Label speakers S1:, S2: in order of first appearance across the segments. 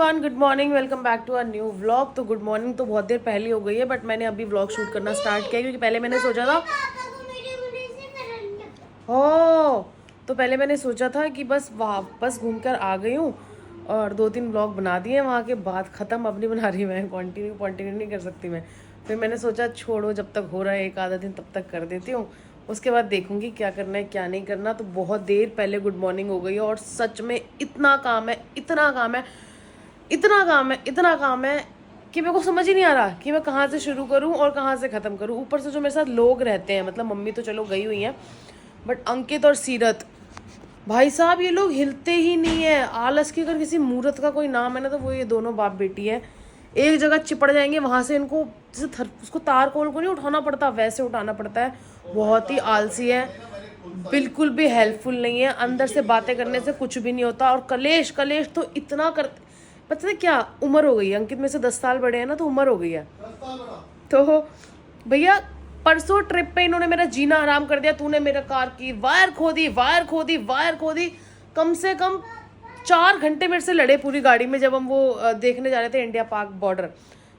S1: Everyone, good morning, welcome back to a new vlog. तो good morning तो बहुत देर पहले हो गई है, बट मैंने अभी व्लॉग शूट करना स्टार्ट किया क्योंकि पहले मैंने सोचा था तो पहले मैंने सोचा था कि बस वापस घूम कर आ गई हूँ और 2-3 व्लॉग बना दिए वहाँ के बाद ख़त्म। अब नहीं बना रही मैं, कंटिन्यू नहीं कर सकती मैं। फिर मैंने सोचा छोड़ो, जब तक हो रहा है एक आधा दिन तब तक कर देती हूँ, उसके बाद देखूंगी क्या करना है क्या नहीं करना। तो बहुत देर पहले गुड मॉर्निंग हो गई है और सच में इतना काम है, इतना काम है, इतना काम है, इतना काम है कि मेरे को समझ ही नहीं आ रहा कि मैं कहाँ से शुरू करूँ और कहाँ से ख़त्म करूँ। ऊपर से जो मेरे साथ लोग रहते हैं, मतलब मम्मी तो चलो गई हुई हैं, बट अंकित और सीरत भाई साहब ये लोग हिलते ही नहीं है। आलस की अगर किसी मूर्त का कोई नाम है ना तो वो ये दोनों बाप बेटी है। एक जगह चिपड़ जाएंगे, वहाँ से इनको जैसे उसको तार कोल को नहीं उठाना पड़ता वैसे उठाना पड़ता है। बहुत ही आलसी है, बिल्कुल भी हेल्पफुल नहीं है। अंदर से बातें करने से कुछ भी नहीं होता। और कलेश कलेश तो इतना करते, पता है क्या, उम्र हो गई है। अंकित में से 10 साल बड़े हैं ना, तो उम्र हो गई है। तो भैया परसों ट्रिप पे इन्होंने मेरा जीना हराम कर दिया। तूने मेरा कार की वायर खो दी, वायर खो दी, वायर खो दी। कम से कम 4 घंटे मेरे से लड़े पूरी गाड़ी में। जब हम वो देखने जा रहे थे इंडिया पाक बॉर्डर,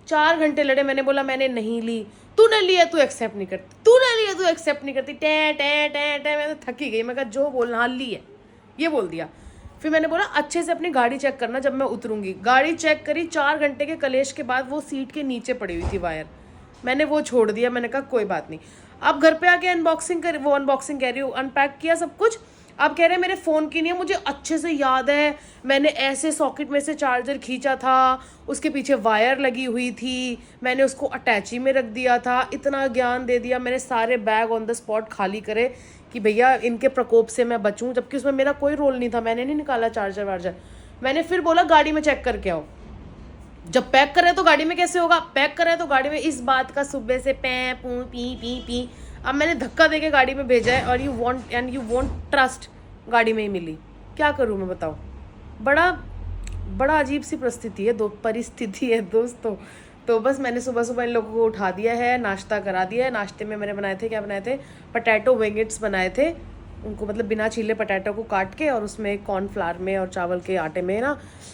S1: 4 घंटे लड़े। मैंने बोला मैंने नहीं ली, तूने लिया तू एक्सेप्ट नहीं करती, तूने लिया तू एक्सेप्ट नहीं करती, टे टे टे टे। मैं तो थकी गई। मैं कहा जो बोलना, हाँ ली है, ये बोल दिया। फिर मैंने बोला अच्छे से अपनी गाड़ी चेक करना जब मैं उतरूंगी। गाड़ी चेक करी, 4 घंटे के कलेश के बाद वो सीट के नीचे पड़ी हुई थी वायर। मैंने वो छोड़ दिया। मैंने कहा कोई बात नहीं। अब घर पे आके अनबॉक्सिंग कह रही हूँ, अनपैक किया सब कुछ। आप कह रहे हैं मेरे फ़ोन की नहीं है। मुझे अच्छे से याद है, मैंने ऐसे सॉकेट में से चार्जर खींचा था, उसके पीछे वायर लगी हुई थी, मैंने उसको अटैची में रख दिया था। इतना ज्ञान दे दिया। मैंने सारे बैग ऑन द स्पॉट खाली करे कि भैया इनके प्रकोप से मैं बचूं, जबकि उसमें मेरा कोई रोल नहीं था। मैंने नहीं निकाला चार्जर वार्जर। मैंने फिर बोला गाड़ी में चेक करके आओ। जब पैक करे तो गाड़ी में कैसे होगा, पैक करे तो गाड़ी में। इस बात का सुबह से पै पू पी पी पी। अब मैंने धक्का देके गाड़ी में भेजा है और यू वॉन्ट ट्रस्ट, गाड़ी में ही मिली। क्या करूँ मैं, बताओ। बड़ा बड़ा अजीब सी परिस्थिति है दोस्तों। तो बस मैंने सुबह सुबह इन लोगों को उठा दिया है, नाश्ता करा दिया है। नाश्ते में मैंने बनाए थे, क्या बनाए थे, पटैटो विंगेट्स बनाए थे। उनको मतलब बिना छीले पटैटो को काट के और उसमें कॉर्नफ्लावर में और चावल के आटे में ना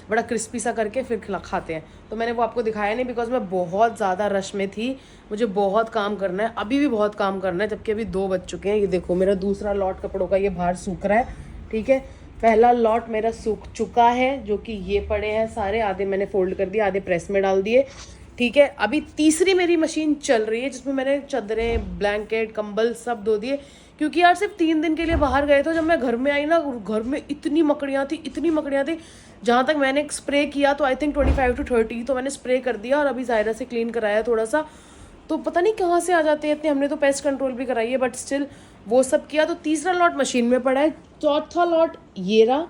S1: बड़ा क्रिस्पी सा करके फिर खाते हैं। तो मैंने वो आपको दिखाया नहीं बिकॉज मैं बहुत ज़्यादा रश में थी। मुझे बहुत काम करना है, अभी भी बहुत काम करना है, जबकि अभी 2 बज चुके हैं। ये देखो मेरा दूसरा लॉट कपड़ों का ये बाहर सूख रहा है, ठीक है। पहला लॉट मेरा सूख चुका है, जो कि ये पड़े हैं सारे। आधे मैंने फोल्ड कर दिए, आधे प्रेस में डाल दिए, ठीक है। अभी तीसरी मेरी मशीन चल रही है जिसमें मैंने चादरें, ब्लैंकेट, कंबल सब धो दिए। क्योंकि यार सिर्फ 3 दिन के लिए बाहर गए थे। जब मैं घर में आई ना, घर में इतनी मकड़ियाँ थी, इतनी मकड़ियाँ थी। जहाँ तक मैंने स्प्रे किया तो आई थिंक 25 to 30 तो मैंने स्प्रे कर दिया। और अभी ज़ायरा से क्लीन कराया थोड़ा सा, तो पता नहीं कहाँ से आ जाते हैं इतने। हमने तो पेस्ट कंट्रोल भी कराई है, बट स्टिल वो सब किया। तो तीसरा लॉट मशीन में पड़ा है, चौथा लॉट ये रहा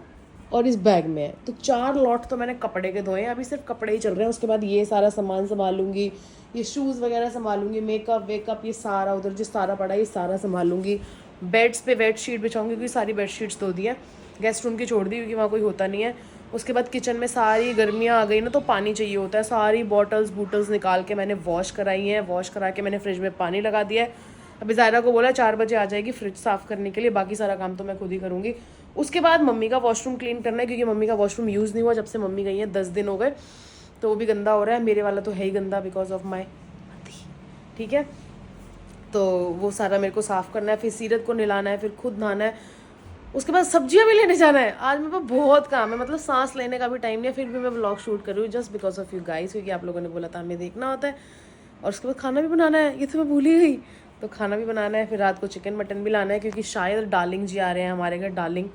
S1: और इस बैग में है। तो 4 लॉट तो मैंने कपड़े के धोए हैं। अभी सिर्फ कपड़े ही चल रहे हैं। उसके बाद ये सारा सामान संभालूंगी, ये शूज़ वगैरह संभालूंगी, मेकअप वेकअप ये सारा, उधर जो सारा पड़ा है ये सारा संभालूंगी। बेड्स पे बेड शीट बिछाऊंगी क्योंकि सारी बेड शीट्स धो दी है। गेस्ट रूम की छोड़ दी क्योंकि वहाँ कोई होता नहीं है। उसके बाद किचन में सारी गर्मियाँ आ गई ना, तो पानी चाहिए होता है। सारी बॉटल्स निकाल के मैंने वॉश कराई हैं। वॉश करा के मैंने फ्रिज में पानी लगा दिया है। अभी ज़ायरा को बोला 4 बजे आ जाएगी फ्रिज साफ़ करने के लिए। बाकी सारा काम तो मैं खुद ही करूँगी। उसके बाद मम्मी का वॉशरूम क्लीन करना है क्योंकि मम्मी का वॉशरूम यूज़ नहीं हुआ जब से मम्मी गई है। 10 दिन हो गए, तो वो भी गंदा हो रहा है। मेरे वाला तो है ही गंदा बिकॉज ऑफ माई मती, ठीक है। तो वो सारा मेरे को साफ़ करना है, फिर सीरत को नहलाना है, फिर खुद नहाना है। उसके बाद सब्जियां भी लेने जाना है। आज मेरे पास बहुत काम है, मतलब सांस लेने का भी टाइम नहीं है। फिर भी मैं व्लॉग शूट कर रही हूँ just because of you guys, क्योंकि आप लोगों ने बोला था हमें देखना होता है। और उसके बाद खाना भी बनाना है, ये तो मैं भूल ही गई। तो खाना भी बनाना है, फिर रात को चिकन मटन भी लाना है क्योंकि शायद डार्लिंग जी आ रहे हैं हमारे घर। डार्लिंग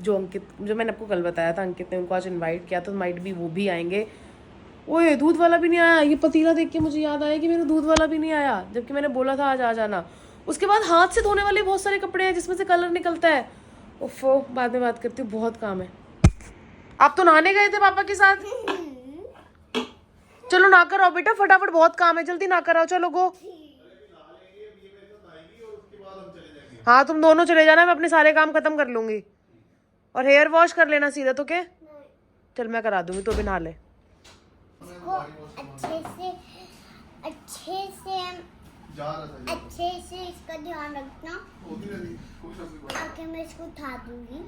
S1: जो मैंने आपको कल बताया था, अंकित ने उनको आज इन्वाइट किया, तो माइट भी वो भी आएंगे। ओए दूध वाला भी नहीं आया। ये पतीला देख के मुझे याद आया कि मेरा दूध वाला भी नहीं आया, जबकि मैंने बोला था आज आ जाना। उसके बाद हाथ से धोने वाले बहुत सारे कपड़े हैं जिसमें से कलर निकलता है। उफ़ो, बाद में बात करती हूँ, बहुत काम है। आप तो नहाने गए थे पापा के साथ। चलो नहा कर आओ बेटा फटाफट, बहुत काम है, जल्दी नहा कर आओ। चलो गो। हाँ तुम दोनों चले जाना, मैं अपने सारे काम खत्म कर लूंगी। और हेयर वॉश कर लेना सीधा, तो क्या। चल मैं करा दूंगी, तो भी नहा ले। अच्छे से इसका ध्यान रखना। आके मैं इसको उठा दूंगी,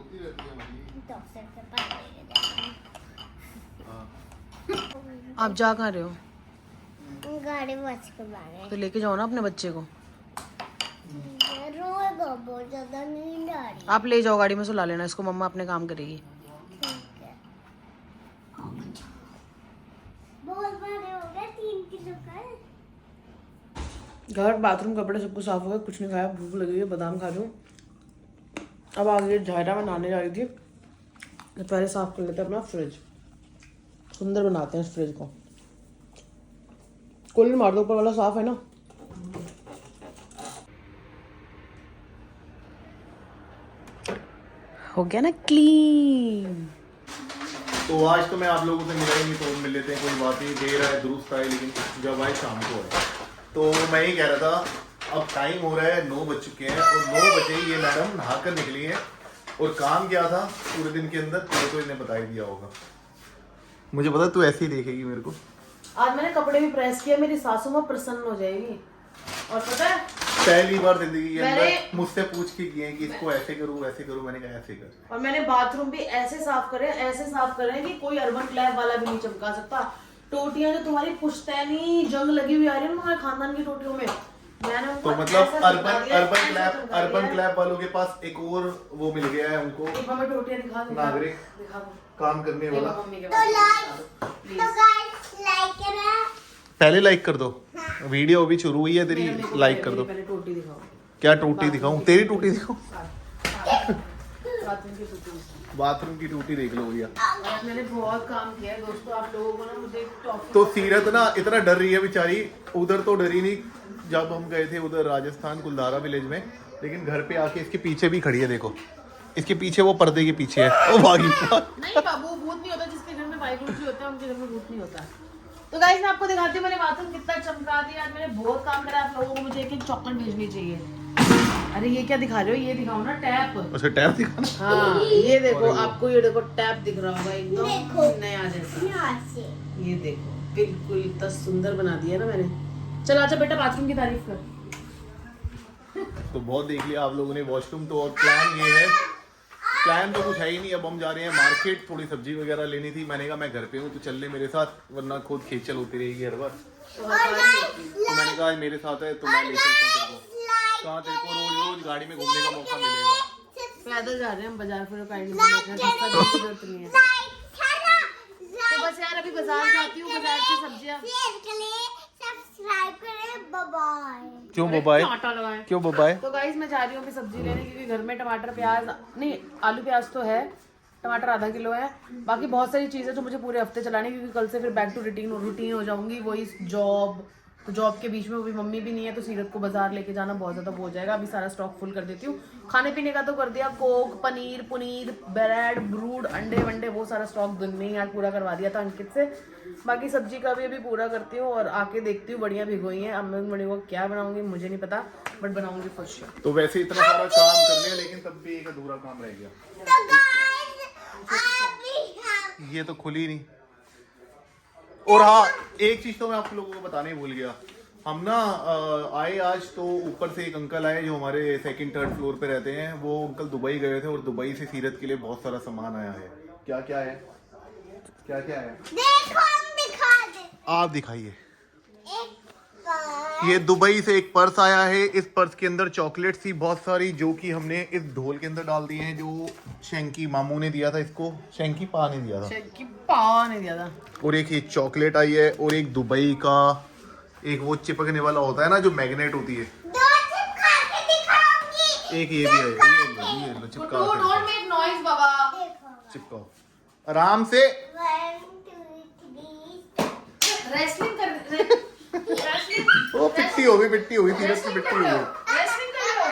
S1: डॉक्टर के पास लेके जाऊंगी। आप जा कहाँ रहे हो?
S2: गाड़ी बच के बारे
S1: तो लेके जाओ ना अपने बच्चे को।
S2: रोएगा, बहुत ज्यादा नींद आ रही
S1: आप ले जाओ गाड़ी में, सुला लेना इसको, मम्मा अपने काम करेगी।
S2: ठीक है। बहुत बड़े हो गए, 3 किलो का है।
S1: घर बाथरूम कपड़े सब कुछ साफ हो गया, कुछ नहीं खाया, भूख लगी है, बादाम खा रही हूँ। अब आ गई झायरा में नहाने जा रही थी, तो पहले साफ कर लेते हैं अपना फ्रिज। सुंदर बनाते हैं इस फ्रिज को। कोल्ड मार दो, ऊपर वाला साफ है ना। हो गया ना क्लीन।
S3: तो आज तो मैं आप लोगों से मिला ही नहीं, तो मिल लेते हैं, कोई बात नहीं। देर आए दुरुस्त आए, लेकिन जब आए शाम को आए। तो मैं ही कह रहा था, अब टाइम हो रहा है, 9 बज चुके हैं और 9 बजे ये मैडम नहा कर निकली हैं। और काम क्या था पूरे दिन के अंदर, तुझे तो इन्हें बता ही दिया होगा। मुझे पता तू ऐसे ही देखेगी मेरे को।
S1: आज मैंने कपड़े भी प्रेस किए, मेरी सासू माँ प्रसन्न हो जाएगी। और पता है
S3: पहली बार जिंदगी के अंदर मुझसे पूछ के किए कि इसको ऐसे करूँ वैसे करूँ, मैंने कहा ऐसे कर।
S1: और मैंने बाथरूम भी ऐसे साफ करे कि कोई अर्बन क्लैब वाला भी नहीं चमका सकता। टोटियां जो तुम्हारी पुश्तैनी जंग लगी हुई आ रही है ना तुम्हारे खानदान की टोटियों में, मैंने
S3: तो मतलब अर्बन क्लैब वालों के पास एक और वो मिल गया है उनको,
S1: एक हमें टोटियां दिखा दो,
S3: नागरिक
S1: दिखा दो
S3: काम करने वाला।
S1: मम्मी के
S2: तो
S1: पास।
S2: लाइक करा।
S3: पहले लाइक कर दो, वीडियो अभी शुरू हुई है तेरी, लाइक कर दो।
S1: पहले टोटी दिखाओ।
S3: क्या टूटी दिखाऊं? तेरी टूटी दिखाऊं?
S1: बाथरूम की टोटी दिखाओ।
S3: बाथरूम की टूटी देख लो भैया।
S1: आज मैंने बहुत काम किया है दोस्तों, आप लोगों को ना मुझे टॉफी।
S3: तो सीरत ना इतना डर रही है बेचारी, उधर तो डरी नहीं जब हम गए थे उधर राजस्थान कुलधारा विलेज में, लेकिन घर पे आके इसके पीछे भी खड़ी है। देखो इसके पीछे, वो पर्दे के पीछे है, वो भागी।
S1: नहीं बाबू, भूत नहीं होता। जिसके घर में वाइब्रेशन होता है उनके घर में भूत नहीं होता। तो गाइस मैं आपको दिखाती हूँ मैंने बाथरूम कितना चमका दिया। आज मैंने बहुत काम करा। आप लोगों को मुझे एक चॉकलेट भेजनी चाहिए। अरे ये क्या दिखा रहे हो? ये दिखाओ ना टैप।
S3: अच्छा टैप दिखाना।
S1: हाँ ये देखो, आपको ये देखो टैप दिख रहा होगा एकदम नया जैसा। ये देखो बिल्कुल इतना सुंदर बना दिया ना मैंने। चल आजा बेटा बाथरूम की तारीफ कर।
S3: तो बहुत देख लिया आप लोगों ने वॉशरूम। तो और प्लान ये है, प्लान तो कुछ है ही नहीं। अब हम जा रहे हैं मार्केट, थोड़ी सब्जी वगैरह लेनी थी। मैंने कहा मैं घर पे हूँ तो चल ले मेरे साथ, वरना खुद खेचल होती रहेगी हर बार। तो मैंने कहा आज मेरे साथ है तो मैं ले चलता हूँ तेरे को। कहाँ तेरे को रोज रोज गाड़ी में घूमने का मौका मिलेगा?
S1: पैदल जा रहे हैं हम बाजार, फिर जरूरत नहीं है। तो बस यार अभी बाजार जाती हूँ, बाजार से सब्जियाँ।
S2: सब्सक्राइब करें, बाय बाय।
S3: क्यों बबाई?
S1: आटा लगाएं।
S3: क्यों बबाई?
S1: तो गाइस मैं जा रही हूँ अभी सब्जी लेने, क्योंकि घर में टमाटर प्याज नहीं, आलू प्याज तो है, टमाटर आधा किलो है। बाकी बहुत सारी चीज़ें जो मुझे पूरे हफ्ते चलानी, क्योंकि कल से फिर बैक टू रूटीन हो जाऊंगी, वही जॉब। तो जॉब के बीच में अभी मम्मी भी नहीं है, तो सीरत को बाजार लेके जाना बहुत ज़्यादा हो जाएगा। अभी सारा स्टॉक फुल कर देती हूँ। खाने पीने का तो कर दिया, कोक पनीर ब्रेड ब्रूड अंडे वंडे वो सारा स्टॉक दिन में ही आज पूरा करवा दिया था अंकित से। बाकी सब्जी का भी अभी पूरा करती हूँ और आके देखती हूँ। बढ़िया भिगोई हैं। अब मैं बड़ी को क्या बनाऊंगी मुझे नहीं पता, बट बनाऊंगी फॉर श्योर।
S3: तो वैसे इतना सारा काम कर लिया, लेकिन तब भी एक अधूरा काम रह गया। ये तो खुली नहीं। और हाँ एक चीज तो मैं आप लोगों को बताने ही भूल गया। हम ना आए आज, तो ऊपर से एक अंकल आए जो हमारे सेकंड थर्ड फ्लोर पे रहते हैं। वो अंकल दुबई गए थे और दुबई से सीरत के लिए बहुत सारा सामान आया है। क्या क्या है? क्या क्या है?
S2: देखो हम दिखा दे।
S3: आप दिखाइए। ये दुबई से एक पर्स आया है। इस पर्स के अंदर चॉकलेट्स थी बहुत सारी, जो कि हमने इस ढोल के अंदर डाल दी हैं, जो शेंकी मामू ने दिया था इसको। शेंकी पा ने दिया था।
S1: शेंकी पा ने दिया था।
S3: और एक ये चॉकलेट आई है, और एक दुबई का एक वो चिपकने वाला होता है ना, जो मैग्नेट होती है।
S2: दो चिपका के दिखाऊंगी।
S3: एक ये भी है, ये लो चिपका के।
S1: डोंट मेक नॉइज बाबा।
S3: चिपकाओ आराम से।
S2: 1 2 3
S1: रेसलिंग कर
S3: ओ पिट्टी हो गई सीरत की पिट्टी हो गई।
S1: रेसलिंग कर रहे हो।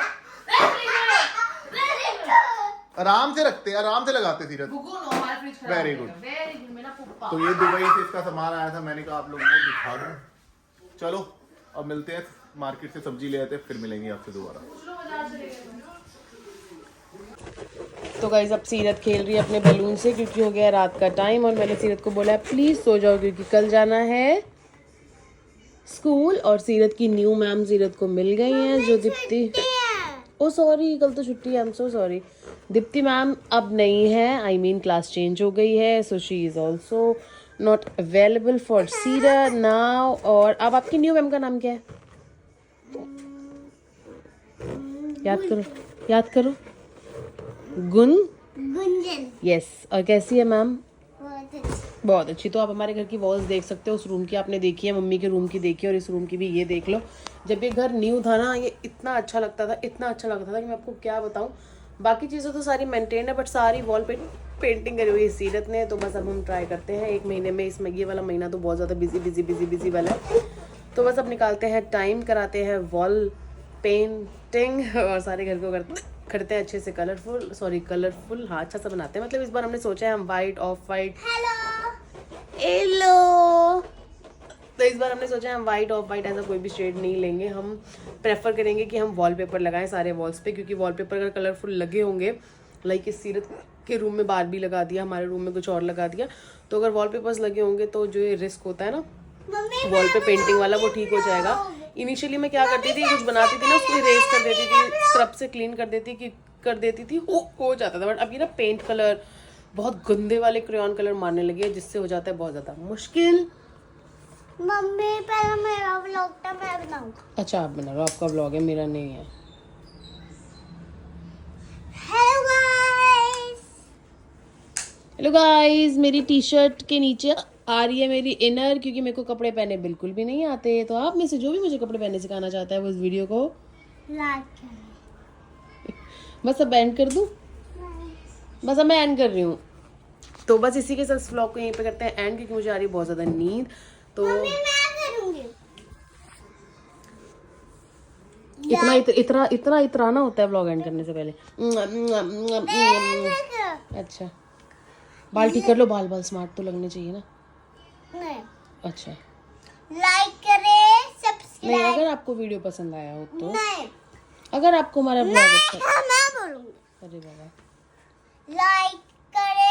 S3: आराम से रखते, आराम से लगाते सीरत।
S1: गुगु नो हमारा फ्रिज खराब
S3: वेरी
S1: हो
S3: गुड,
S1: गया। वेरी गुड मेरा पुप्पा।
S3: तो ये दुबई से इसका सामान आया था। मैंने कहा आप लोगों को दिखा दूं। चलो अब मिलते हैं, मार्केट से सब्जी ले आते हैं, फिर मिलेंगे आपसे दोबारा। तो
S1: गाइस अब सीरत खेल रही है अपने बैलून से, क्योंकि हो गया रात का टाइम और मैंने सीरत को बोला प्लीज सो जाओ, क्योंकि कल जाना है स्कूल। और सीरत की न्यू मैम सीरत को मिल गई हैं, जो दीप्ति। ओ सॉरी, कल तो छुट्टी है, I am so sorry. Deepti ma'am अब नहीं है, आई मीन क्लास चेंज हो गई है, so she is also not available for सीरत नाउ। और अब आपकी न्यू मैम का नाम क्या है? याद करो, याद करो।
S2: गुंजन।
S1: यस। और कैसी है मैम?
S2: बहुत अच्छी।
S1: बहुत अच्छी। तो आप हमारे घर की वॉल्स देख सकते हो। उस रूम की आपने देखी है, मम्मी के रूम की देखी है, और इस रूम की भी ये देख लो। जब ये घर न्यू था ना, ये इतना अच्छा लगता था, इतना अच्छा लगता था कि मैं आपको क्या बताऊं। बाकी चीज़ें तो सारी मेंटेन है, बट सारी वॉल पे पेंटिंग करी हुई है सीरत ने। तो बस अब हम ट्राई करते हैं 1 महीने में। इसमें ये वाला महीना तो बहुत ज़्यादा बिजी वाला है। तो बस अब निकालते हैं टाइम, कराते हैं वॉल पेंटिंग और सारे घर को करते हैं अच्छे से कलरफुल। हाँ, अच्छा सा बनाते हैं। मतलब इस बार हमने सोचा है हम वाइट, ऑफ वाइट, हेलो, तो इस बार हमने सोचा है हम वाइट, ऑफ वाइट ऐसा कोई भी शेड नहीं लेंगे। हम प्रेफर करेंगे कि हम वॉलपेपर लगाएं सारे वॉल्स पे, क्योंकि वॉलपेपर अगर कलरफुल लगे होंगे, लाइक इस सीरत के रूम में बारबी लगा दिया, हमारे रूम में कुछ और लगा दिया, तो अगर वॉलपेपर्स लगे होंगे तो जो ये रिस्क होता है ना वॉल पे पेंटिंग वाला, वो ठीक हो जाएगा। इनिशियली मैं क्या करती थी, कुछ बनाती थी ना, उसको इरेज कर देती थी, स्क्रब से क्लीन कर देती थी, हो जाता था। बट अब ये ना पेंट कलर बहुत गंदे वाले क्रेयॉन कलर मारने लगे हैं, जिससे हो जाता है बहुत ज़्यादा मुश्किल।
S2: मम्मी पहले मेरा व्लॉग था, मैं बनाऊंगा।
S1: अच्छा, आप बना लो, आपका ब्लॉग है, मेरा नहीं है। हेलो गाइस, मेरी टी शर्ट के नीचे आ रही है मेरी इनर, क्योंकि मेरे को कपड़े पहने बिल्कुल भी नहीं आते। तो आप में से जो भी मुझे कपड़े पहनने सिखाना चाहता है वो इस वीडियो को बस अब एंड कर दूं। बस अब मैं एंड कर रही हूँ। तो बस इसी के साथ व्लॉग को यहीं पे करते हैं एंड, क्योंकि मुझे आ रही है बहुत ज़्यादा नींद। तो इतना होता है व्लॉग एंड करने से पहले। अच्छा, बाल ठीक कर लो, बाल स्मार्ट तो लगने चाहिए ना।
S2: नहीं।
S1: अच्छा,
S2: लाइक करें, सब्सक्राइब।
S1: नहीं, अगर आपको वीडियो पसंद आया हो तो,
S2: नहीं,
S1: अगर आपको हमारा ब्लॉग अच्छा,
S2: मैं बोलूंगी।
S1: अरे बाबा,
S2: लाइक करें,